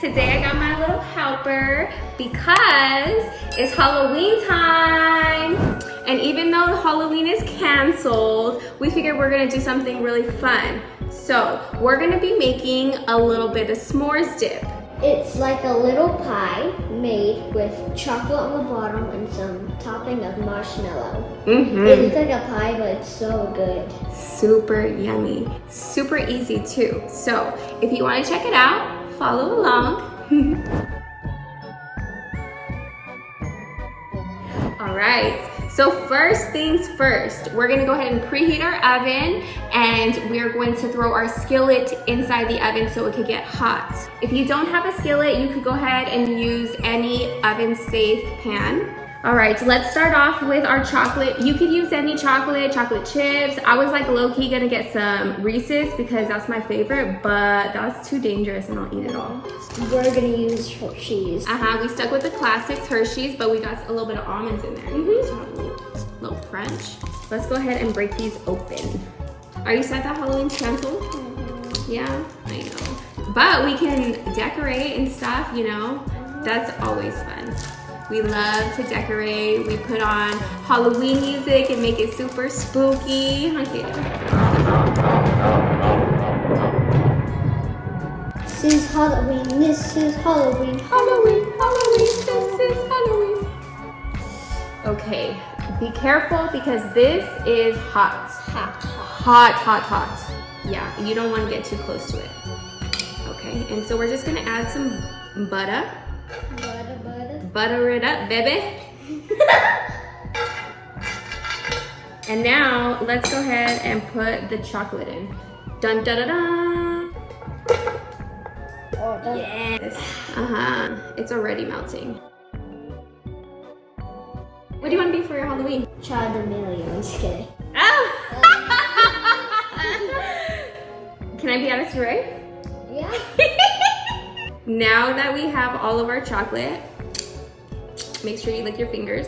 Today I got my little helper because it's Halloween time. And even though Halloween is canceled, we figured we're gonna do something really fun. So we're gonna be making a little bit of s'mores dip. It's like a little pie made with chocolate on the bottom and some topping of marshmallow. It looks like a pie, but it's so good. Super yummy. Super easy too. So if you want to check it out, follow along. All right. So first things first, we're gonna go ahead and preheat our oven, and we're going to throw our skillet inside the oven so it could get hot. If you don't have a skillet, you could go ahead and use any oven-safe pan. All right, so let's start off with our chocolate. You could use any chocolate chips. I was like low-key gonna get some Reese's because that's my favorite, but that's too dangerous and I'll eat it all. We're gonna use Hershey's. We stuck with the classics Hershey's, but we got a little bit of almonds in there. So a little crunch. Let's go ahead and break these open. Are you sad that Halloween's canceled? Yeah, I know. But we can decorate and stuff, you know? That's always fun. We love to decorate. We put on Halloween music and make it super spooky. Okay. This is Halloween, this is Halloween. Halloween, this is Halloween. Okay, be careful because this is hot. Hot. Yeah, you don't want to get too close to it. Okay, and so we're just gonna add some butter. Butter it up, baby. And now let's go ahead and put the chocolate in. Dun dun dun dun. Yes. It's already melting. What do you want to be for your Halloween? Child Amelia, I'm just kidding. Oh! Can I be honest, right? Yeah. Now that we have all of our chocolate, make sure you lick your fingers.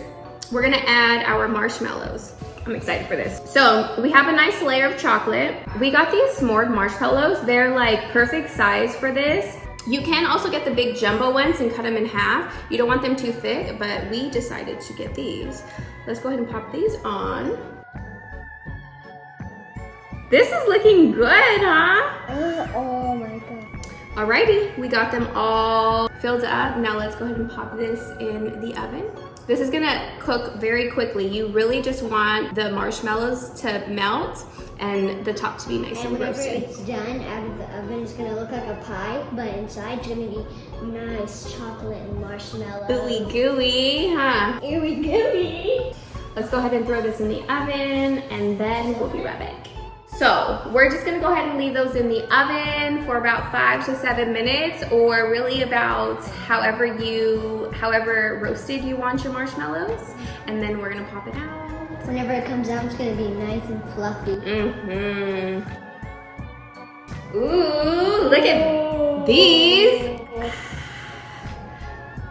We're gonna add our marshmallows. I'm excited for this. So we have a nice layer of chocolate. We got these s'more marshmallows. They're like perfect size for this. You can also get the big jumbo ones and cut them in half. You don't want them too thick, but we decided to get these. Let's go ahead and pop these on. This is looking good, huh? Oh my god. Alrighty, we got them all filled up. Now let's go ahead and pop this in the oven. This is gonna cook very quickly. You really just want the marshmallows to melt and the top to be nice and whenever roasted. it's done out of the oven, it's gonna look like a pie, but inside it's gonna be nice chocolate and marshmallow. Ooey gooey, huh? Ooey gooey. Let's go ahead and throw this in the oven and then we'll be right back. So we're just gonna go ahead and leave those in the oven for about 5 to 7 minutes, or really about however roasted you want your marshmallows. And then we're gonna pop it out. Whenever it comes out, it's gonna be nice and fluffy. Ooh, look at these.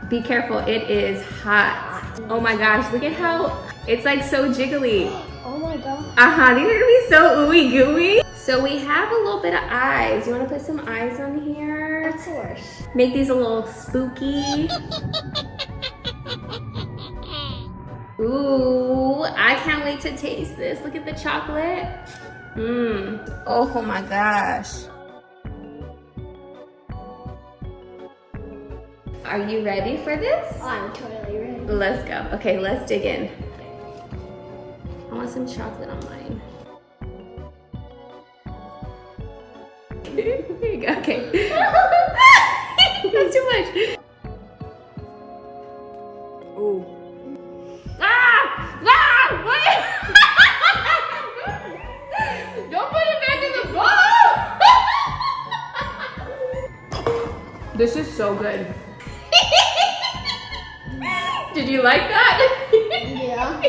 Be careful, it is hot. Oh my gosh, look at how it's like so jiggly. Oh my god. These are gonna be so ooey gooey. So we have a little bit of eyes. You wanna put some eyes on here? Of course. Make these a little spooky. Ooh, I can't wait to taste this. Look at the chocolate. Oh my gosh. Are you ready for this? I'm totally ready. Let's go. Okay, let's dig in. I want some chocolate on mine. Here you go. Okay. That's too much. Ooh. Wait. Don't put it back in the bowl. This is so good. Did you like that? Yeah.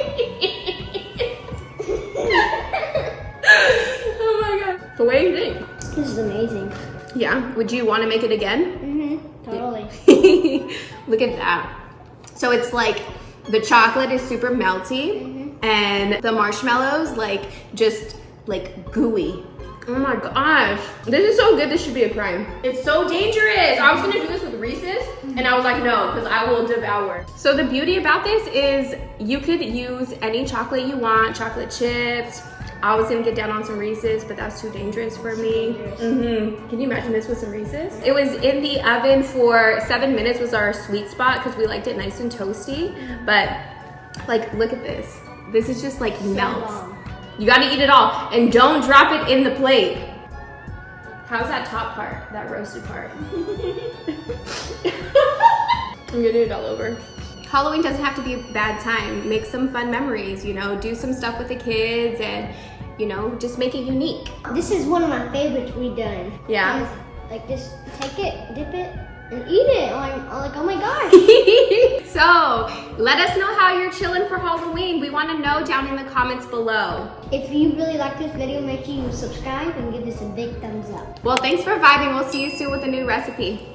Oh my god. So what do you think? This is amazing. Yeah. Would you want to make it again? Totally. Look at that. So it's like the chocolate is super melty and the marshmallows like just like gooey. Oh my gosh. This is so good, this should be a crime. It's so dangerous. I was gonna do this with Reese's and I was like, no, because I will devour. So the beauty about this is you could use any chocolate you want, chocolate chips. I was gonna get down on some Reese's, but that's too dangerous for me. Can you imagine this with some Reese's? It was in the oven for 7 minutes was our sweet spot because we liked it nice and toasty. But like, look at this. This is just like melts. You gotta eat it all and don't drop it in the plate. How's that top part, that roasted part? I'm gonna do it all over. Halloween doesn't have to be a bad time. Make some fun memories, you know, do some stuff with the kids and, you know, just make it unique. This is one of my favorites we've done. Yeah. Like just take it, dip it, and eat it. I'm like, oh my gosh. So let us know how you're chilling for Halloween. We want to know down in the comments below. If you really like this video, make sure you subscribe and give us a big thumbs up. Well, thanks for vibing. We'll see you soon with a new recipe.